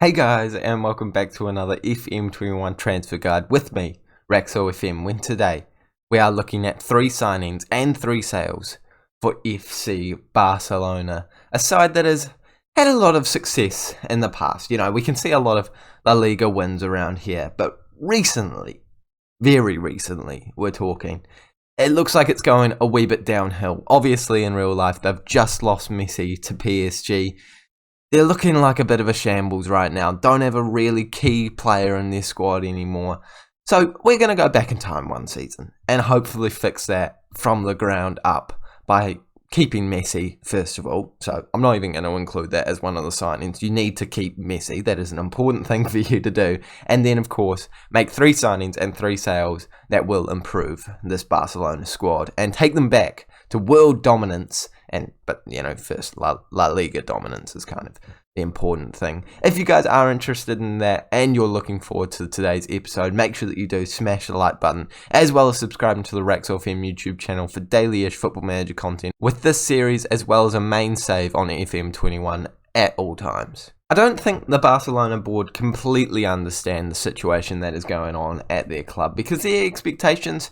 Hey guys, and welcome back to another FM21 Transfer Guide with me, Raxo FM, when today we are looking at 3 signings and 3 sales for FC Barcelona, a side that has had a lot of success in the past. You know, we can see a lot of La Liga wins around here, but recently, very recently, we're talking, it looks like it's going a wee bit downhill. Obviously, in real life, they've just lost Messi to PSG. They're looking like a bit of a shambles right now. Don't have a really key player in their squad anymore. So we're going to go back in time one season and hopefully fix that from the ground up by keeping Messi, first of all. So I'm not even going to include that as one of the signings. You need to keep Messi. That is an important thing for you to do. And then, of course, make 3 signings and 3 sales that will improve this Barcelona squad and take them back to world dominance. But first La Liga dominance is kind of the important thing. If you guys are interested in that and you're looking forward to today's episode, make sure that you do smash the like button, as well as subscribing to the Raxo FM YouTube channel for daily-ish Football Manager content with this series, as well as a main save on FM21 at all times. I don't think the Barcelona board completely understand the situation that is going on at their club, because their expectations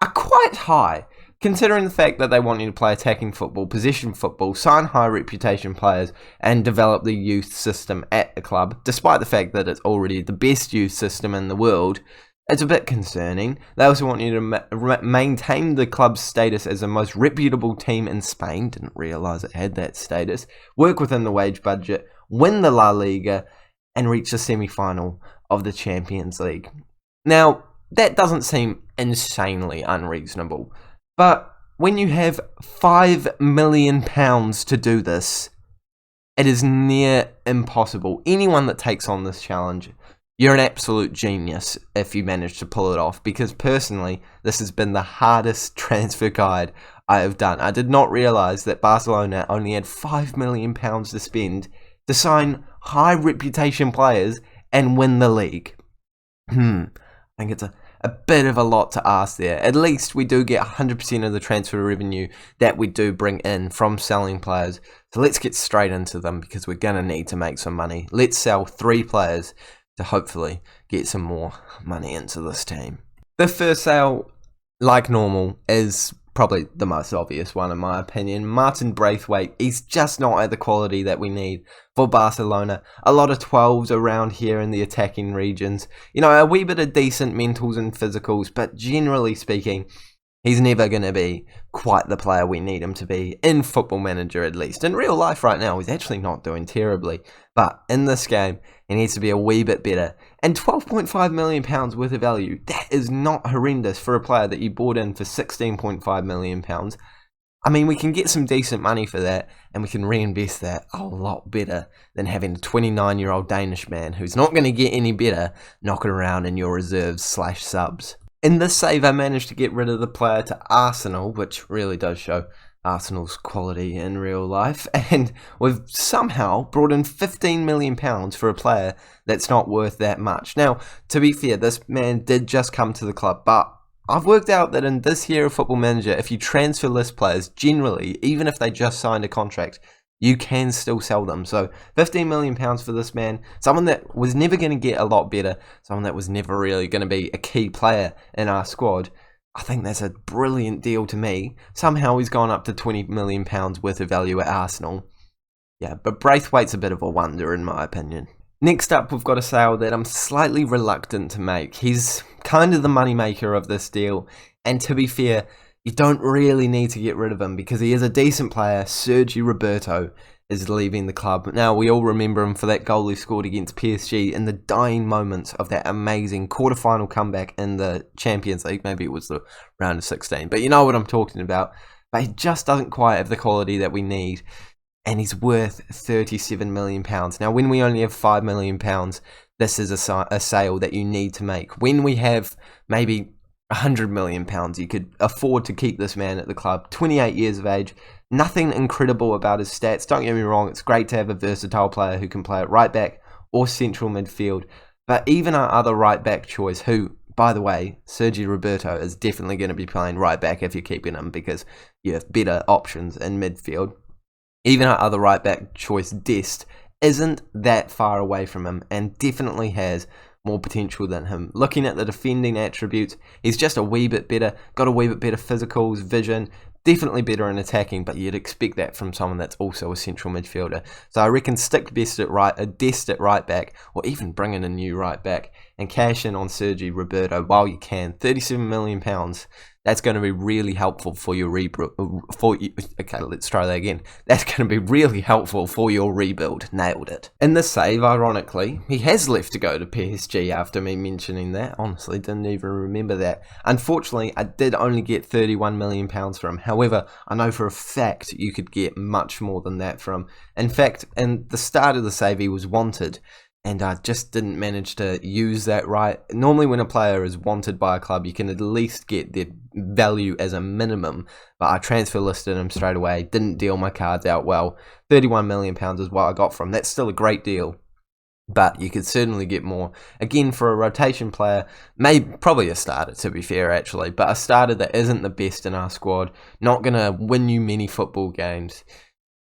are quite high, considering the fact that they want you to play attacking football, possession football, sign high reputation players, and develop the youth system at the club, despite the fact that it's already the best youth system in the world. It's a bit concerning. They also want you to maintain the club's status as the most reputable team in Spain. Didn't realise it had that status. Work within the wage budget, win the La Liga, and reach the semi-final of the Champions League. Now, that doesn't seem insanely unreasonable. But when you have £5 million to do this, it is near impossible. Anyone that takes on this challenge, you're an absolute genius if you manage to pull it off. Because personally, this has been the hardest transfer guide I have done. I did not realise that Barcelona only had £5 million to spend to sign high reputation players and win the league. I think it's a bit of a lot to ask there. At least we do get 100% of the transfer revenue that we do bring in from selling players. So let's get straight into them, because we're going to need to make some money. Let's sell 3 players to hopefully get some more money into this team. The first sale, like normal, is probably the most obvious one in my opinion. Martin Braithwaite. He's just not at the quality that we need for Barcelona. A lot of 12s around here in the attacking regions. You know, a wee bit of decent mentals and physicals, but generally speaking, he's never going to be quite the player we need him to be, in Football Manager at least. In real life right now, he's actually not doing terribly. But in this game, he needs to be a wee bit better. And £12.5 million worth of value, that is not horrendous for a player that you bought in for £16.5 million. I mean, we can get some decent money for that, and we can reinvest that a lot better than having a 29-year-old Danish man who's not going to get any better knocking around in your reserves/subs. In this save, I managed to get rid of the player to Arsenal, which really does show Arsenal's quality in real life, and we've somehow brought in £15 million for a player that's not worth that much. Now, to be fair, this man did just come to the club, but I've worked out that in this year of Football Manager, if you transfer list players, generally, even if they just signed a contract, you can still sell them. So £15 million for this man, someone that was never going to get a lot better, someone that was never really going to be a key player in our squad. I think that's a brilliant deal to me. Somehow he's gone up to £20 million worth of value at Arsenal. Yeah, but Braithwaite's a bit of a wonder in my opinion. Next up, we've got a sale that I'm slightly reluctant to make. He's kind of the moneymaker of this deal, and to be fair, you don't really need to get rid of him because he is a decent player. Sergi Roberto is leaving the club. Now, we all remember him for that goal he scored against PSG in the dying moments of that amazing quarterfinal comeback in the Champions League. Maybe it was the round of 16, but you know what I'm talking about. But he just doesn't quite have the quality that we need, and he's worth £37 million. Now, when we only have £5 million, this is a sale that you need to make. When we have maybe £100 million, you could afford to keep this man at the club. 28 years of age. Nothing incredible about his stats. Don't get me wrong, it's great to have a versatile player who can play at right back or central midfield. But even our other right back choice, who, by the way, Sergi Roberto is definitely going to be playing right back if you're keeping him because you have better options in midfield. Even our other right back choice, Dest, isn't that far away from him and definitely has more potential than him. Looking at the defending attributes, he's just a wee bit better, got a wee bit better physicals, vision, definitely better in attacking, but you'd expect that from someone that's also a central midfielder. So I reckon stick Dest at right back, or even bring in a new right back, and cash in on Sergi Roberto while you can. £37 million. That's going to be really helpful for your rebuild. Okay, let's try that again. That's going to be really helpful for your rebuild. Nailed it. In the save, ironically, he has left to go to PSG after me mentioning that. Honestly, didn't even remember that. Unfortunately, I did only get £31 million from him. However, I know for a fact you could get much more than that from him. In fact, in the start of the save, he was wanted, and I just didn't manage to use that right. Normally when a player is wanted by a club, you can at least get their value as a minimum, but I transfer listed him straight away, didn't deal my cards out well. £31 million is what I got from him. That's still a great deal, but you could certainly get more. Again, for a rotation player, probably a starter to be fair actually, but a starter that isn't the best in our squad, not going to win you many football games.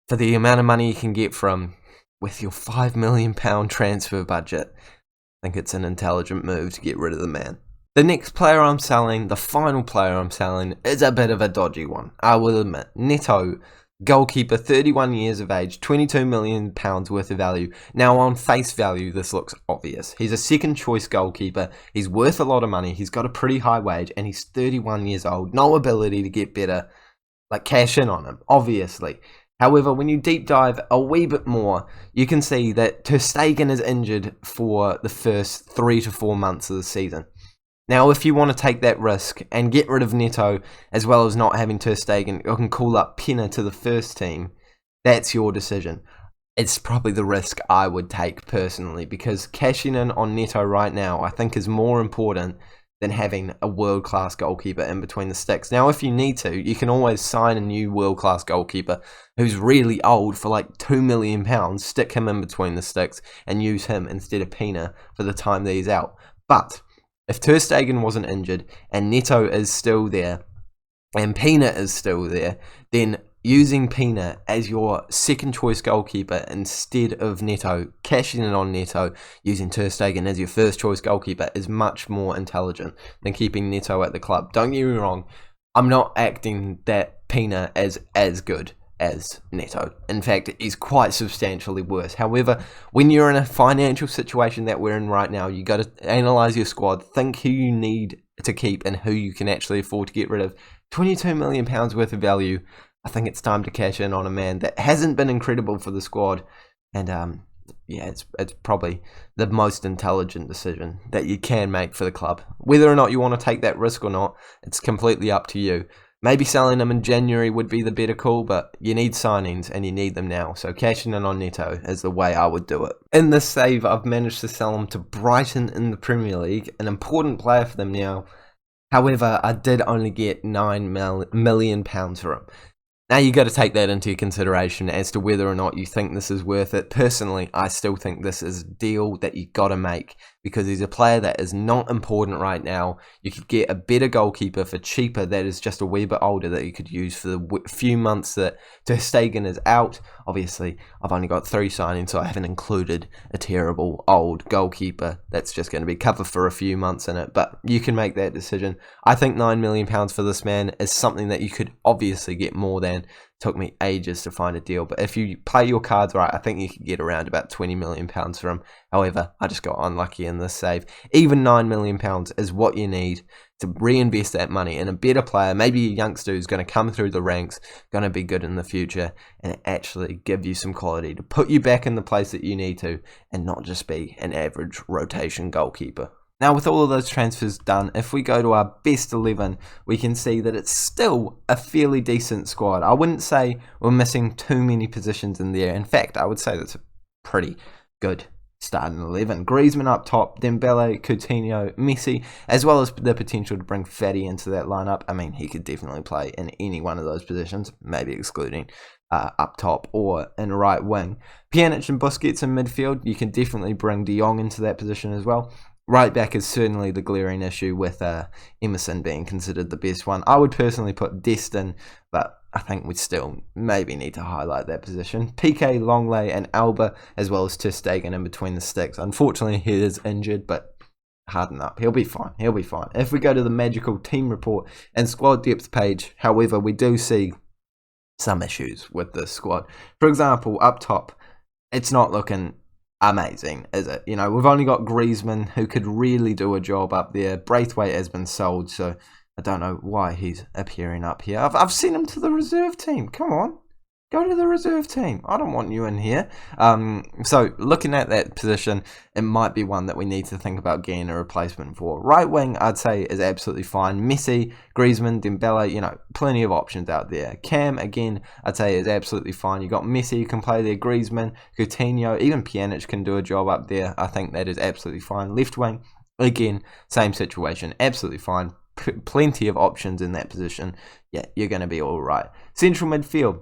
For the amount of money you can get from with your £5 million transfer budget, I think it's an intelligent move to get rid of the man. The next player I'm selling, the final player I'm selling, is a bit of a dodgy one, I will admit. Neto, goalkeeper, 31 years of age, £22 million worth of value. Now on face value, this looks obvious. He's a second choice goalkeeper, he's worth a lot of money, he's got a pretty high wage, and he's 31 years old, no ability to get better. Like, cash in on him, obviously. However, when you deep dive a wee bit more, you can see that Ter Stegen is injured for the first 3 to 4 months of the season. Now, if you want to take that risk and get rid of Neto, as well as not having Ter Stegen, you can call up Pena to the first team, that's your decision. It's probably the risk I would take personally, because cashing in on Neto right now, I think is more important than having a world-class goalkeeper in between the sticks. Now, if you need to, you can always sign a new world-class goalkeeper who's really old for like £2 million, stick him in between the sticks and use him instead of Pena for the time that he's out. But if Ter Stegen wasn't injured and Neto is still there and Pena is still there, then using Pena as your second choice goalkeeper instead of Neto, cashing in on Neto, using Ter Stegen as your first choice goalkeeper is much more intelligent than keeping Neto at the club. Don't get me wrong, I'm not acting that Pena is as good as Neto. In fact, he's quite substantially worse. However, when you're in a financial situation that we're in right now, you got to analyse your squad, think who you need to keep and who you can actually afford to get rid of. £22 million worth of value. I think it's time to cash in on a man that hasn't been incredible for the squad, and yeah, it's probably the most intelligent decision that you can make for the club. Whether or not you want to take that risk or not, it's completely up to you. Maybe selling them in January would be the better call, but you need signings and you need them now. So cashing in on Neto is the way I would do it. In this save, I've managed to sell him to Brighton in the Premier League, an important player for them now. However, I did only get £9 million for him. Now you got to take that into consideration as to whether or not you think this is worth it. Personally, I still think this is a deal that you got to make because he's a player that is not important right now. You could get a better goalkeeper for cheaper that is just a wee bit older that you could use for the few months that Ter Stegen is out. Obviously, I've only got 3 signings, so I haven't included a terrible old goalkeeper that's just going to be covered for a few months in it. But you can make that decision. I think £9 million for this man is something that you could obviously get more than. Took me ages to find a deal, but if you play your cards right, I think you could get around about £20 million for him. However, I just got unlucky in this save. Even £9 million is what you need to reinvest that money in a better player, maybe a youngster who's going to come through the ranks, going to be good in the future, and actually give you some quality to put you back in the place that you need to, and not just be an average rotation goalkeeper. Now, with all of those transfers done, if we go to our best 11, we can see that it's still a fairly decent squad. I wouldn't say we're missing too many positions in there. In fact, I would say that's a pretty good starting 11. Griezmann up top, Dembele, Coutinho, Messi, as well as the potential to bring Fati into that lineup. I mean, he could definitely play in any one of those positions, maybe excluding up top or in right wing. Pjanic and Busquets in midfield, you can definitely bring Jong into that position as well. Right back is certainly the glaring issue with Emerson being considered the best one. I would personally put Dest in, but I think we still maybe need to highlight that position. Pique, Lenglet, and Alba, as well as Ter Stegen in between the sticks. Unfortunately, he is injured, but harden up. He'll be fine. He'll be fine. If we go to the magical team report and squad depth page, however, we do see some issues with this squad. For example, up top, it's not looking amazing, is it? You know, we've only got Griezmann, who could really do a job up there. Braithwaite has been sold, so I don't know why he's appearing up here. I've sent him to the reserve team. Come on. Go to the reserve team. I don't want you in here. So looking at that position, it might be one that we need to think about getting a replacement for. Right wing, I'd say, is absolutely fine. Messi, Griezmann, Dembele, you know, plenty of options out there. Cam, again, I'd say is absolutely fine. You got Messi, you can play there. Griezmann, Coutinho, even Pjanic can do a job up there. I think that is absolutely fine. Left wing, again, same situation. Absolutely fine. Plenty of options in that position. Yeah, you're going to be all right. Central midfield.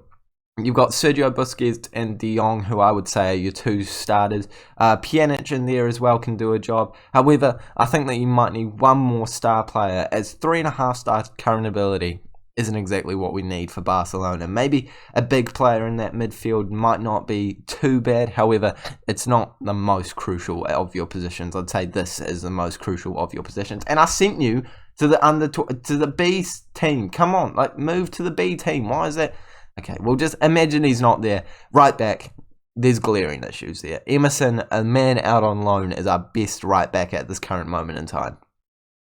You've got Sergio Busquets and Jong, who I would say are your two starters. Pjanic in there as well can do a job. However, I think that you might need one more star player, as 3.5 star current ability isn't exactly what we need for Barcelona. Maybe a big player in that midfield might not be too bad. However, it's not the most crucial of your positions. I'd say this is the most crucial of your positions. And I sent you to the B team. Come on, like move to the B team. Why is that? Okay, well, just imagine he's not there. Right back, there's glaring issues there. Emerson, a man out on loan, is our best right back at this current moment in time.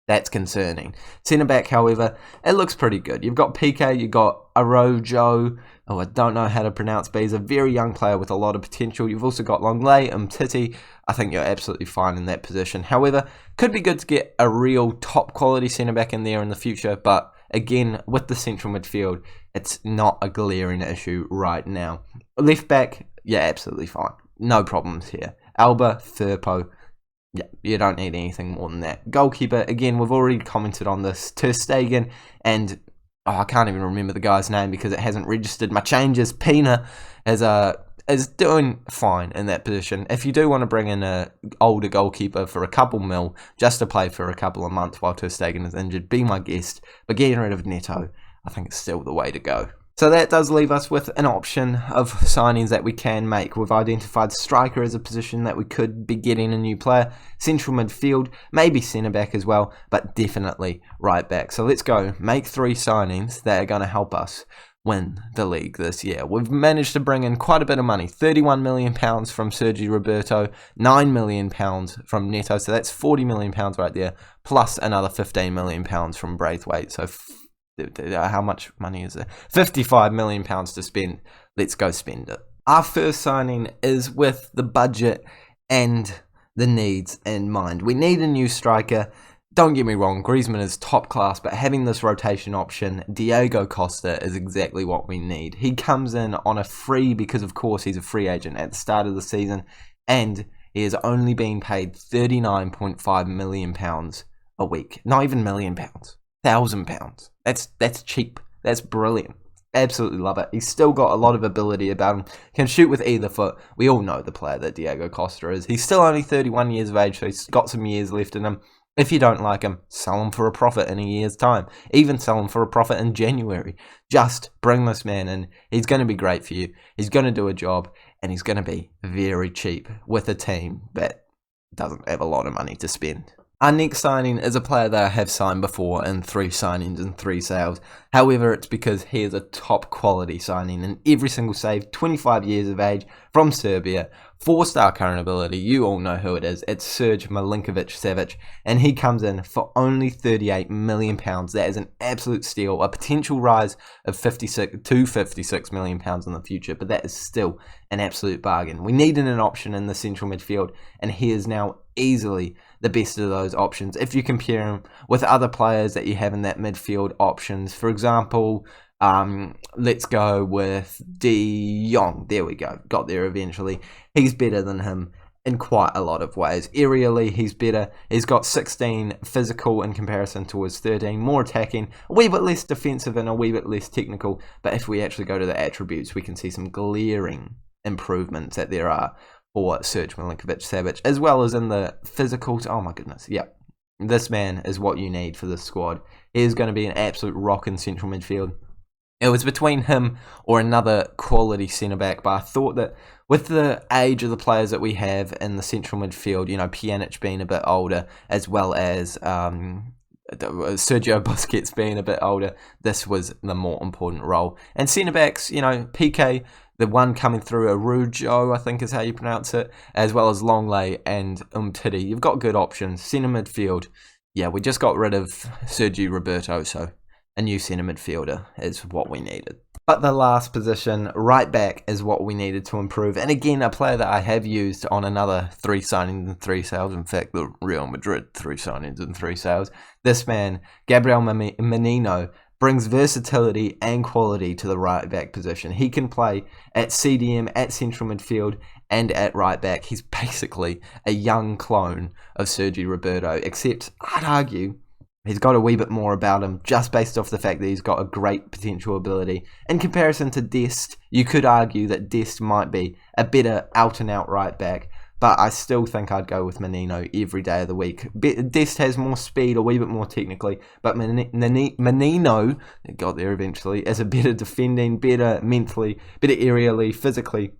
That's concerning. Centre back, however, it looks pretty good. You've got Pique, you've got Arojo. Oh, I don't know how to pronounce, but he's a very young player with a lot of potential. You've also got Lenglet and Titi. I think you're absolutely fine in that position. However, could be good to get a real top quality centre back in there in the future, but again, with the central midfield, it's not a glaring issue right now. Left back, yeah, absolutely fine. No problems here. Alba, Firpo, yeah, you don't need anything more than that. Goalkeeper, again, we've already commented on this. Ter Stegen and, I can't even remember the guy's name because it hasn't registered my changes. Pina is doing fine in that position. If you do want to bring in an older goalkeeper for a couple mil, just to play for a couple of months while Ter Stegen is injured, be my guest. But getting rid of Neto, I think it's still the way to go. So that does leave us with an option of signings that we can make. We've identified striker as a position that we could be getting a new player. Central midfield, maybe centre back as well, but definitely right back. So let's go make 3 signings that are going to help us win the league this year. We've managed to bring in quite a bit of money. £31 million from Sergi Roberto, £9 million from Neto, so that's £40 million right there, plus another £15 million from Braithwaite. So how much money is there? £55 million to spend. Let's go spend it. Our first signing is with the budget and the needs in mind. We need a new striker. Don't get me wrong, Griezmann is top class, but having this rotation option, Diego Costa, is exactly what we need. He comes in on a free because, of course, he's a free agent at the start of the season, and he is only being paid £39.5 million a week. Not even million pounds. £1,000. That's cheap. That's brilliant. Absolutely love it. He's still got a lot of ability about him. Can shoot with either foot. We all know the player that Diego Costa is. He's still only 31 years of age, so he's got some years left in him. If you don't like him, sell him for a profit in a year's time. Even sell him for a profit in January. Just bring this man in. He's going to be great for you. He's going to do a job, and he's going to be very cheap with a team that doesn't have a lot of money to spend. Our next signing is a player that I have signed before in 3 signings and 3 sales. However, it's because he is a top quality signing in every single save, 25 years of age, from Serbia, 4-star current ability. You all know who it is. It's Serge Milinkovic-Savic, and he comes in for only £38 million. That is an absolute steal, a potential rise of £56 million in the future, but that is still an absolute bargain. We needed an option in the central midfield, and he is now easily the best of those options if you compare him with other players that you have in that midfield options. For example, let's go with Jong. There we go. Got there eventually. He's better than him in quite a lot of ways. Aerially, he's better. He's got 16 physical in comparison to his 13. More attacking, a wee bit less defensive and a wee bit less technical. But if we actually go to the attributes, we can see some glaring improvements that there are for Serge Milinkovic-Savic, as well as in the physicals. Oh my goodness, yep. This man is what you need for this squad. He is going to be an absolute rock in central midfield. It was between him or another quality centre-back, but I thought that with the age of the players that we have in the central midfield, you know, Pjanic being a bit older, as well as Sergio Busquets being a bit older, this was the more important role. And centre-backs, you know, Pique, the one coming through, Arujo, I think is how you pronounce it, as well as Lenglet and Umtiti. You've got good options. Centre midfield, yeah, we just got rid of Sergio Roberto, so a new centre midfielder is what we needed. But the last position, right back, is what we needed to improve. And again, a player that I have used on another 3 signings and 3 sales. In fact, the Real Madrid 3 signings and 3 sales. This man, Gabriel Menino, brings versatility and quality to the right back position. He can play at CDM, at central midfield, and at right back. He's basically a young clone of Sergio Roberto, except I'd argue he's got a wee bit more about him, just based off the fact that he's got a great potential ability. In comparison to Dest, you could argue that Dest might be a better out-and-out right back, but I still think I'd go with Menino every day of the week. Dest has more speed, a wee bit more technically, but Menino, got there eventually, is a better defending, better mentally, better aerially, physically,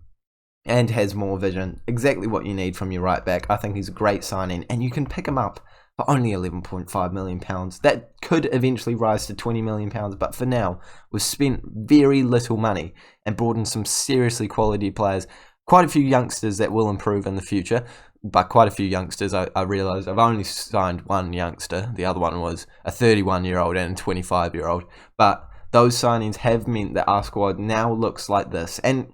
and has more vision. Exactly what you need from your right back. I think he's a great signing, and you can pick him up for only £11.5 million. That could eventually rise to £20 million, but for now, we've spent very little money and brought in some seriously quality players. Quite a few youngsters that will improve in the future. By quite a few youngsters, I realise I've only signed one youngster. The other one was a 31-year-old and a 25-year-old. But those signings have meant that our squad now looks like this. And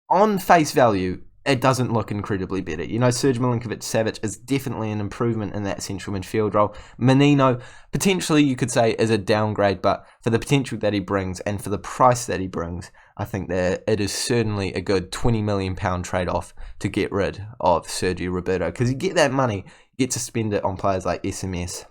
on face value, it doesn't look incredibly better. You know, Serge Milinkovic-Savic is definitely an improvement in that central midfield role. Menino, potentially you could say, is a downgrade, but for the potential that he brings and for the price that he brings, I think that it is certainly a good £20 million trade-off to get rid of Sergio Roberto, because you get that money, you get to spend it on players like SMS,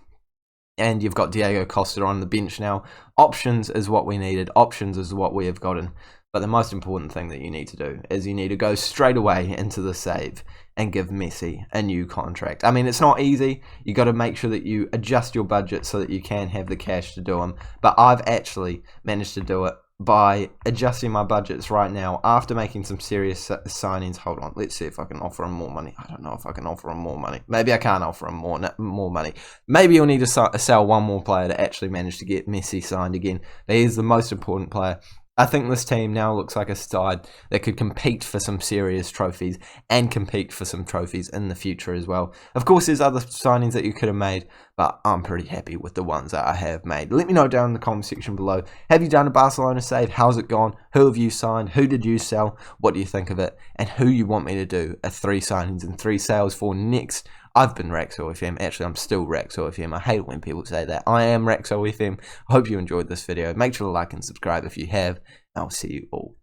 and you've got Diego Costa on the bench now. Options is what we needed. Options is what we have gotten. But the most important thing that you need to do is you need to go straight away into the save and give Messi a new contract. I mean, it's not easy. You got to make sure that you adjust your budget so that you can have the cash to do them. But I've actually managed to do it by adjusting my budgets right now after making some serious signings. Hold on, let's see if I can offer him more money. I don't know if I can offer him more money. Maybe I can't offer him more money. Maybe you'll need to sell one more player to actually manage to get Messi signed again. But he's the most important player. I think this team now looks like a side that could compete for some serious trophies and compete for some trophies in the future as well. Of course, there's other signings that you could have made, but I'm pretty happy with the ones that I have made. Let me know down in the comment section below. Have you done a Barcelona save? How's it gone? Who have you signed? Who did you sell? What do you think of it? And who you want me to do a 3 signings and 3 sales for next? I've been Raxo FM. Actually, I'm still Raxo FM. I hate when people say that. I am Raxo FM. I hope you enjoyed this video. Make sure to like and subscribe if you have. I'll see you all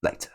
later.